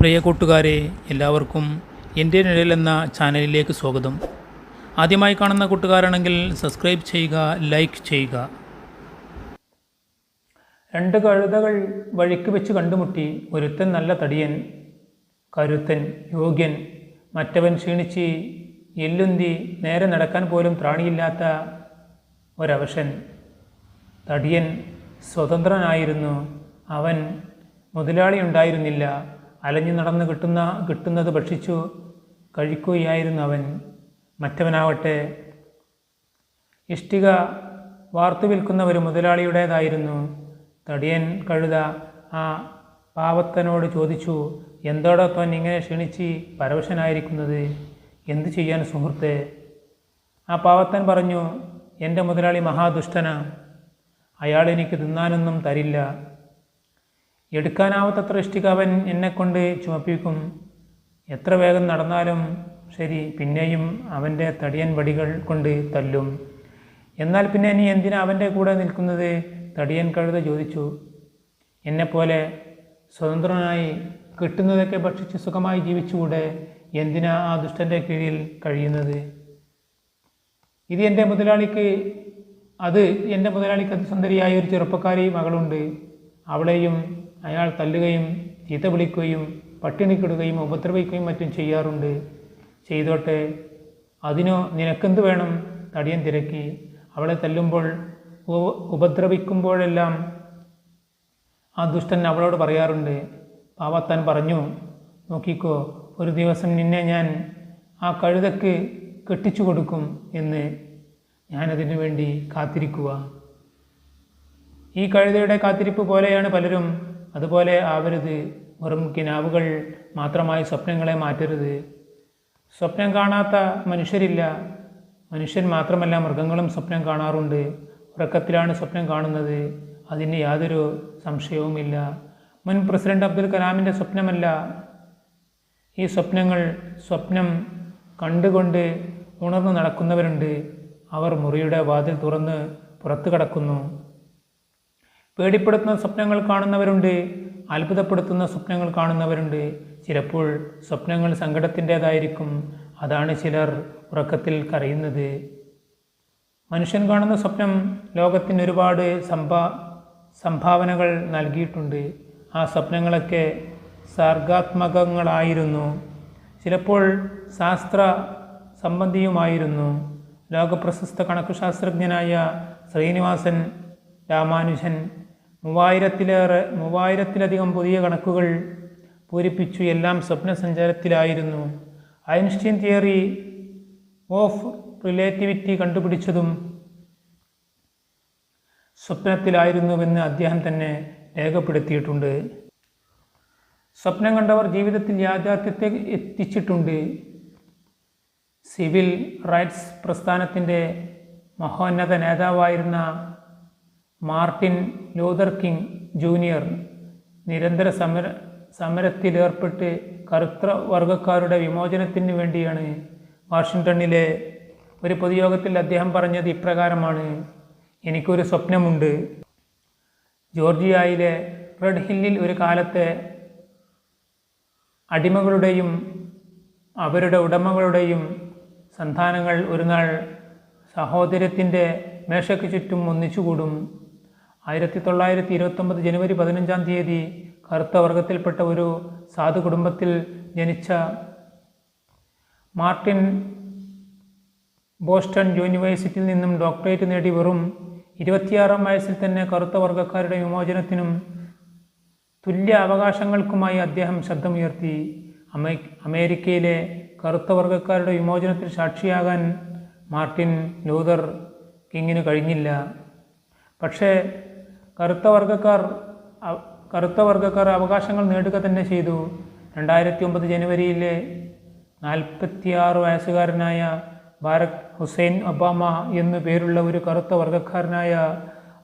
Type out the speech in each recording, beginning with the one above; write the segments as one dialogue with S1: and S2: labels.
S1: പ്രിയ കൂട്ടുകാരെ, എല്ലാവർക്കും എൻ്റെ നിഴൽ എന്ന ചാനലിലേക്ക് സ്വാഗതം. ആദ്യമായി കാണുന്ന കൂട്ടുകാരാണെങ്കിൽ സബ്സ്ക്രൈബ് ചെയ്യുക, ലൈക്ക് ചെയ്യുക. രണ്ട് കഴുതകൾ വഴിക്ക് വെച്ച് കണ്ടുമുട്ടി. ഒരുത്തൻ നല്ല തടിയൻ, കരുത്തൻ, യോഗ്യൻ. മറ്റവൻ ക്ഷീണിച്ച് എല്ലുന്തി നേരെ നടക്കാൻ പോലും ത്രാണിയില്ലാത്ത ഒരവശൻ. തടിയൻ സ്വതന്ത്രനായിരുന്നു. അവൻ മുതലാളി ഉണ്ടായിരുന്നില്ല. അലഞ്ഞു നടന്ന് കിട്ടുന്നത് ഭക്ഷിച്ചു കഴിക്കുകയായിരുന്നു അവൻ. മറ്റവനാവട്ടെ ഇഷ്ടിക വാർത്തു വിൽക്കുന്ന ഒരു മുതലാളിയുടേതായിരുന്നു. തടിയൻ കഴുത ആ പാവത്തനോട് ചോദിച്ചു, എന്തോടാ താൻ ഇങ്ങനെ ക്ഷീണിച്ച് പരവശനായിരിക്കുന്നത്? എന്തു ചെയ്യാൻ സുഹൃത്തെ? ആ പാവത്തൻ പറഞ്ഞു, എൻ്റെ മുതലാളി മഹാദുഷ്ടനാ. അയാൾ എനിക്ക് തിന്നാനൊന്നും തരില്ല. എടുക്കാനാവാത്തത്ര ഇഷ്ടിക അവൻ എന്നെക്കൊണ്ട് ചുമപ്പിക്കും. എത്ര വേഗം നടന്നാലും ശരി, പിന്നെയും അവൻ്റെ തടിയൻ വടികൾ കൊണ്ട് തല്ലും. എന്നാൽ പിന്നെ നീ എന്തിനാ അവൻ്റെ കൂടെ നിൽക്കുന്നത്? തടിയൻ കഴുത ചോദിച്ചു. എന്നെപ്പോലെ സ്വതന്ത്രനായി കിട്ടുന്നതൊക്കെ ഭക്ഷിച്ച് സുഖമായി ജീവിച്ചുകൂടെ? എന്തിനാ ആ ദുഷ്ടൻ്റെ കീഴിൽ കഴിയുന്നത്? എൻ്റെ മുതലാളിക്ക് അതിസുന്ദരിയായ ഒരു ചെറുപ്പക്കാരി മകളുണ്ട്. അവളെയും അയാൾ തല്ലുകയും ചീത്ത വിളിക്കുകയും പട്ടിണിക്കിടുകയും ഉപദ്രവിക്കുകയും മറ്റും ചെയ്യാറുണ്ട്. ചെയ്തോട്ടെ, അതിനോ നിനക്കെന്ത് വേണം? തടിയൻ തിരക്കി. അവളെ തല്ലുമ്പോൾ ഉപദ്രവിക്കുമ്പോഴെല്ലാം ആ ദുഷ്ടൻ അവളോട് പറയാറുണ്ട്. പാവത്താൻ പറഞ്ഞു, നോക്കിക്കോ, ഒരു ദിവസം നിന്നെ ഞാൻ ആ കഴുതക്ക് കെട്ടിച്ചു കൊടുക്കും എന്ന്. ഞാനതിനു വേണ്ടി കാത്തിരിക്കുക. ഈ കഴുതയുടെ കാത്തിരിപ്പ് പോലെയാണ് പലരും. അതുപോലെ ആവരുത്. വെറും കിനാവുകൾ മാത്രമായി സ്വപ്നങ്ങളെ മാറ്റരുത്. സ്വപ്നം കാണാത്ത മനുഷ്യരില്ല. മനുഷ്യൻ മാത്രമല്ല, മൃഗങ്ങളും സ്വപ്നം കാണാറുണ്ട്. ഉറക്കത്തിലാണ് സ്വപ്നം കാണുന്നത്. അതിന് യാതൊരു സംശയവുമില്ല. മുൻ പ്രസിഡന്റ് അബ്ദുൽ കലാമിൻ്റെ സ്വപ്നമല്ല ഈ സ്വപ്നം കണ്ടുകൊണ്ട് ഉണർന്നു നടക്കുന്നവരുണ്ട്. അവർ മുറിയുടെ വാതിൽ തുറന്ന് പുറത്തു കടക്കുന്നു. പേടിപ്പെടുത്തുന്ന സ്വപ്നങ്ങൾ കാണുന്നവരുണ്ട്. അത്ഭുതപ്പെടുത്തുന്ന സ്വപ്നങ്ങൾ കാണുന്നവരുണ്ട്. ചിലപ്പോൾ സ്വപ്നങ്ങൾ സങ്കടത്തിൻ്റേതായിരിക്കും. അതാണ് ചിലർ ഉറക്കത്തിൽ കരയുന്നത്. മനുഷ്യൻ കാണുന്ന സ്വപ്നം ലോകത്തിന് ഒരുപാട് സംഭാവനകൾ നൽകിയിട്ടുണ്ട്. ആ സ്വപ്നങ്ങളൊക്കെ സർഗാത്മകങ്ങളായിരുന്നു. ചിലപ്പോൾ ശാസ്ത്ര സംബന്ധിയുമായിരുന്നു. ലോകപ്രശസ്ത കണക്കുശാസ്ത്രജ്ഞനായ ശ്രീനിവാസൻ രാമാനുജൻ 3000-ലധികം പുതിയ കണക്കുകൾ പൂരിപ്പിച്ചു. എല്ലാം സ്വപ്നസഞ്ചാരത്തിലായിരുന്നു. ഐൻസ്റ്റീൻ തിയറി ഓഫ് റിലേറ്റിവിറ്റി കണ്ടുപിടിച്ചതും സ്വപ്നത്തിലായിരുന്നുവെന്ന് അദ്ദേഹം തന്നെ രേഖപ്പെടുത്തിയിട്ടുണ്ട്. സ്വപ്നം കണ്ടവർ ജീവിതത്തിൽ യാഥാർത്ഥ്യത്തെ എത്തിച്ചിട്ടുണ്ട്. സിവിൽ റൈറ്റ്സ് പ്രസ്ഥാനത്തിൻ്റെ മഹോന്നത നേതാവായിരുന്ന മാർട്ടിൻ ലൂതർ കിങ് ജൂനിയർ നിരന്തര സമരത്തിലേർപ്പെട്ട് കറുത്ത വർഗക്കാരുടെ വിമോചനത്തിന് വേണ്ടിയാണ്. വാഷിങ്ടണിലെ ഒരു പൊതുയോഗത്തിൽ അദ്ദേഹം പറഞ്ഞത് ഇപ്രകാരമാണ്: എനിക്കൊരു സ്വപ്നമുണ്ട്. ജോർജിയയിലെ റെഡ് ഹില്ലിൽ ഒരു കാലത്തെ അടിമകളുടെയും അവരുടെ ഉടമകളുടെയും സന്താനങ്ങൾ ഒരുനാൾ സഹോദര്യത്തിൻ്റെ മേശയ്ക്ക് ചുറ്റും ഒന്നിച്ചുകൂടും. 1929 ജനുവരി 15 കറുത്ത വർഗത്തിൽപ്പെട്ട ഒരു സാധു കുടുംബത്തിൽ ജനിച്ച മാർട്ടിൻ ബോസ്റ്റൺ യൂണിവേഴ്സിറ്റിയിൽ നിന്നും ഡോക്ടറേറ്റ് നേടി വെറും 26-ാം വയസ്സിൽ തന്നെ കറുത്ത വർഗക്കാരുടെ വിമോചനത്തിനും തുല്യ അവകാശങ്ങൾക്കുമായി അദ്ദേഹം ശബ്ദമുയർത്തി. അമേരിക്കയിലെ കറുത്ത വർഗക്കാരുടെ വിമോചനത്തിൽ സാക്ഷിയാകാൻ മാർട്ടിൻ ലൂതർ കിങ്ങിന് കഴിഞ്ഞില്ല. പക്ഷേ കറുത്ത വർഗക്കാർ അവകാശങ്ങൾ നേടുക തന്നെ ചെയ്തു. 2009 ജനുവരിയിലെ 46 വയസ്സുകാരനായ ബാരക് ഹുസൈൻ ഒബാമ എന്നു പേരുള്ള ഒരു കറുത്ത വർഗക്കാരനായ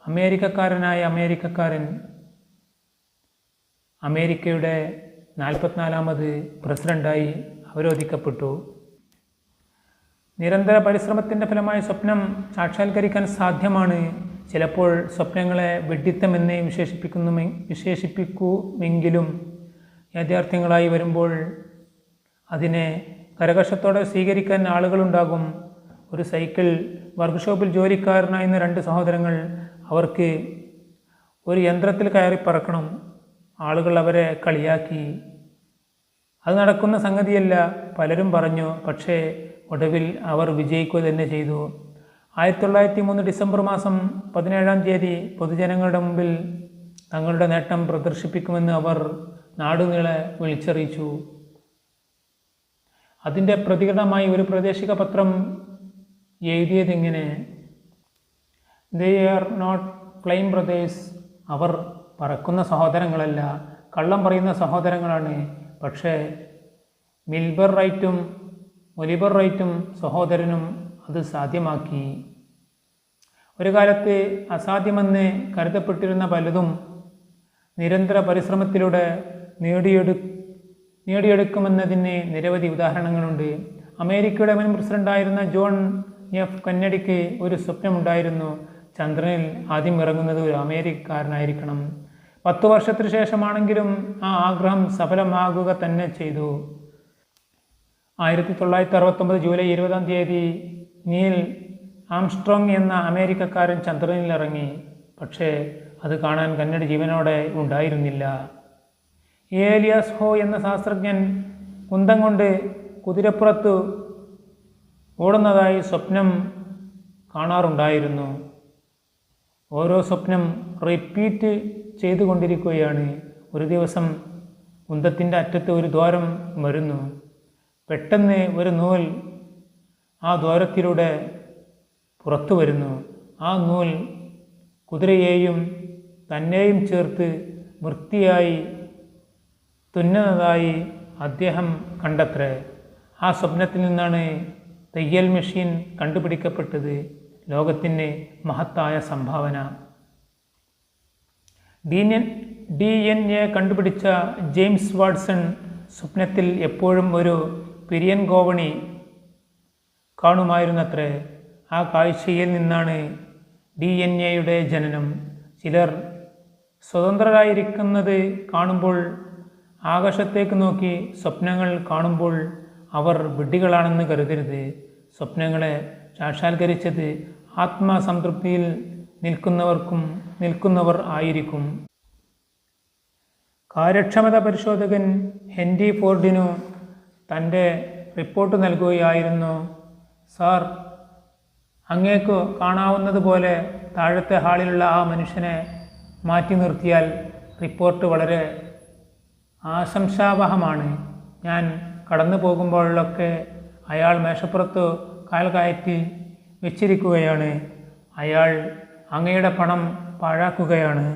S1: അമേരിക്കക്കാരൻ അമേരിക്കയുടെ 44ാമത് പ്രസിഡന്റായി അവരോധിക്കപ്പെട്ടു. നിരന്തര പരിശ്രമത്തിൻ്റെ ഫലമായി സ്വപ്നം സാക്ഷാത്കരിക്കാൻ സാധ്യമാണ്. ചിലപ്പോൾ സ്വപ്നങ്ങളെ വിഡ്ഢിത്തമെന്ന് വിശേഷിപ്പിക്കുമെങ്കിലും യാഥാർത്ഥ്യങ്ങളായി വരുമ്പോൾ അതിനെ കരകർഷത്തോടെ സ്വീകരിക്കാൻ ആളുകളുണ്ടാകും. ഒരു സൈക്കിൾ വർക്ക്ഷോപ്പിൽ ജോലിക്കാരനായിരുന്ന 2 സഹോദരങ്ങൾ അവർക്ക് ഒരു യന്ത്രത്തിൽ കയറി പറക്കണം. ആളുകൾ അവരെ കളിയാക്കി. അത് നടക്കുന്ന സംഗതിയല്ല പലരും പറഞ്ഞു. പക്ഷേ ഒടുവിൽ അവർ വിജയിക്കുക തന്നെ ചെയ്തു. 1903 ഡിസംബർ മാസം 17-ാം തീയതി പൊതുജനങ്ങളുടെ മുമ്പിൽ തങ്ങളുടെ നേട്ടം പ്രദർശിപ്പിക്കുമെന്ന് അവർ നാടുനീളെ വിളിച്ചറിയിച്ചു. അതിൻ്റെ പ്രതികരണമായി ഒരു പ്രാദേശിക പത്രം എഴുതിയതിങ്ങനെ: "they are not flying brothers." അവർ പറക്കുന്ന സഹോദരങ്ങളല്ല, കള്ളം പറയുന്ന സഹോദരങ്ങളാണ്. പക്ഷേ മിൽബർ റൈറ്റും ഒലിവർ റൈറ്റും സഹോദരനും അത് സാധ്യമാക്കി. ഒരു കാലത്ത് അസാധ്യമെന്ന് കരുതപ്പെട്ടിരുന്ന പലതും നിരന്തര പരിശ്രമത്തിലൂടെ നേടിയെടുക്കുമെന്നതിന് നിരവധി ഉദാഹരണങ്ങളുണ്ട്. അമേരിക്കയുടെ മുൻ പ്രസിഡന്റായിരുന്ന ജോൺ എഫ് കെന്നഡിക്ക് ഒരു സ്വപ്നമുണ്ടായിരുന്നു. ചന്ദ്രനിൽ ആദ്യം ഇറങ്ങുന്നത് ഒരു അമേരിക്കക്കാരനായിരിക്കണം. 10 വർഷത്തിനു ശേഷമാണെങ്കിലും ആ ആഗ്രഹം സഫലമാകുക തന്നെ ചെയ്തു. 1969 ജൂലൈ 20-ാം തീയതി നീൽ ആംസ്ട്രോങ് എന്ന അമേരിക്കക്കാരൻ ചന്ദ്രനിൽ ഇറങ്ങി. പക്ഷേ അത് കാണാൻ കന്നഡി ജീവനോടെ ഉണ്ടായിരുന്നില്ല. ഏലിയാസ് ഹോ എന്ന ശാസ്ത്രജ്ഞൻ കുന്തം കൊണ്ട് കുതിരപ്പുറത്ത് ഓടുന്നതായി സ്വപ്നം കാണാറുണ്ടായിരുന്നു. ഓരോ സ്വപ്നം റിപ്പീറ്റ് ചെയ്തുകൊണ്ടിരിക്കുകയാണ്. ഒരു ദിവസം കുന്തത്തിൻ്റെ അറ്റത്ത് ഒരു ദ്വാരം വരുന്നു. പെട്ടെന്ന് ഒരു നൂൽ ആ ദ്വാരത്തിലൂടെ പുറത്തു വരുന്നു. ആ നൂൽ കുതിരയെയും തന്നെയും ചേർത്ത് വൃത്തിയായി തുന്നുന്നതായി അദ്ദേഹം കണ്ടത്രേ. ആ സ്വപ്നത്തിൽ നിന്നാണ് തയ്യൽ മെഷീൻ കണ്ടുപിടിക്കപ്പെട്ടത്. ലോകത്തിന് മഹത്തായ സംഭാവന. DNA കണ്ടുപിടിച്ച ജെയിംസ് വാട്സൺ സ്വപ്നത്തിൽ എപ്പോഴും ഒരു പിരിയൻ ഗോവണി കാണുമായിരുന്നത്രേ. ആ കാഴ്ചയിൽ നിന്നാണ് DNA ജനനം. ചിലർ സ്വതന്ത്രരായിരിക്കുന്നത് കാണുമ്പോൾ ആകാശത്തേക്ക് നോക്കി സ്വപ്നങ്ങൾ കാണുമ്പോൾ അവർ വിഡ്ഢികളാണെന്ന് കരുതരുത്. സ്വപ്നങ്ങളെ സാക്ഷാത്കരിച്ചത് ആത്മസംതൃപ്തിയിൽ നിൽക്കുന്നവർ ആയിരിക്കും. കാര്യക്ഷമത പരിശോധകൻ ഹെൻറി ഫോർഡിനു തൻ്റെ റിപ്പോർട്ട് നൽകുകയായിരുന്നു. "സാർ, അങ്ങേക്ക് കാണാവുന്നതുപോലെ താഴത്തെ ഹാളിലുള്ള ആ മനുഷ്യനെ മാറ്റി നിർത്തിയാൽ റിപ്പോർട്ട് വളരെ ആശംസാവഹമാണ്. ഞാൻ കടന്നു പോകുമ്പോഴൊക്കെ അയാൾ മേശപ്പുറത്ത് കാൽ കയറ്റി വെച്ചിരിക്കുകയാണ്. അയാൾ അങ്ങയുടെ പണം പാഴാക്കുകയാണ്."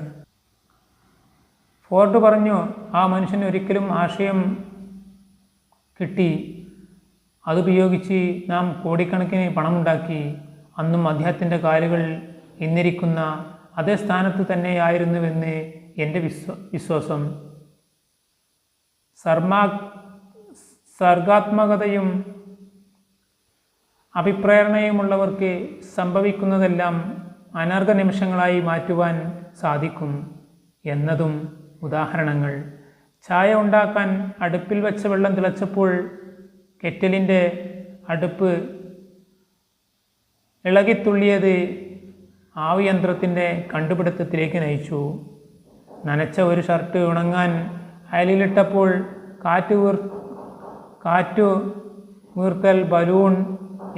S1: ഫോർഡ് പറഞ്ഞു, "ആ മനുഷ്യന് ഒരിക്കലും ആശയം കിട്ടി. അതുപയോഗിച്ച് നാം കോടിക്കണക്കിന് പണമുണ്ടാക്കി. അന്നും അദ്ദേഹത്തിൻ്റെ കാലുകൾ ഇന്നിരിക്കുന്ന അതേ സ്ഥാനത്ത് തന്നെയായിരുന്നുവെന്ന് എൻ്റെ വിശ്വാസം. സർഗാത്മകതയും അഭിപ്രേരണയുമുള്ളവർക്ക് സംഭവിക്കുന്നതെല്ലാം അനർഘ നിമിഷങ്ങളായി മാറ്റുവാൻ സാധിക്കും എന്നതും ഉദാഹരണങ്ങൾ. ചായ ഉണ്ടാക്കാൻ അടുപ്പിൽ വെച്ച വെള്ളം തിളച്ചപ്പോൾ കെറ്റിലിൻ്റെ അടുപ്പ് ഇളകിത്തുള്ളിയത് ആവിയന്ത്രത്തിൻ്റെ കണ്ടുപിടുത്തത്തിലേക്ക് നയിച്ചു. നനച്ച ഒരു ഷർട്ട് ഉണങ്ങാൻ അയലിലിട്ടപ്പോൾ കാറ്റു വീർത്തൽ ബലൂൺ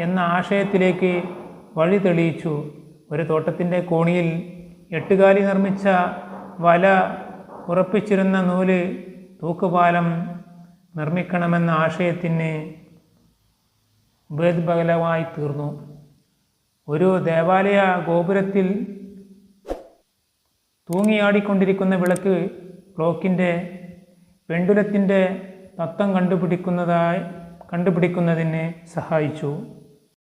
S1: എന്ന ആശയത്തിലേക്ക് വഴി തെളിയിച്ചു. ഒരു തോട്ടത്തിൻ്റെ കോണിയിൽ 8 കാലി നിർമ്മിച്ച വല ഉറപ്പിച്ചിരുന്ന നൂല് തൂക്കുപാലം നിർമ്മിക്കണമെന്ന ആശയത്തിന് ഉപോദ്ബലമായി തീർന്നു. ഒരു ദേവാലയ ഗോപുരത്തിൽ തൂങ്ങിയാടിക്കൊണ്ടിരിക്കുന്ന വിളക്ക് ക്ലോക്കിൻ്റെ പെൻഡുലത്തിൻ്റെ തത്വം കണ്ടുപിടിക്കുന്നതിന് സഹായിച്ചു.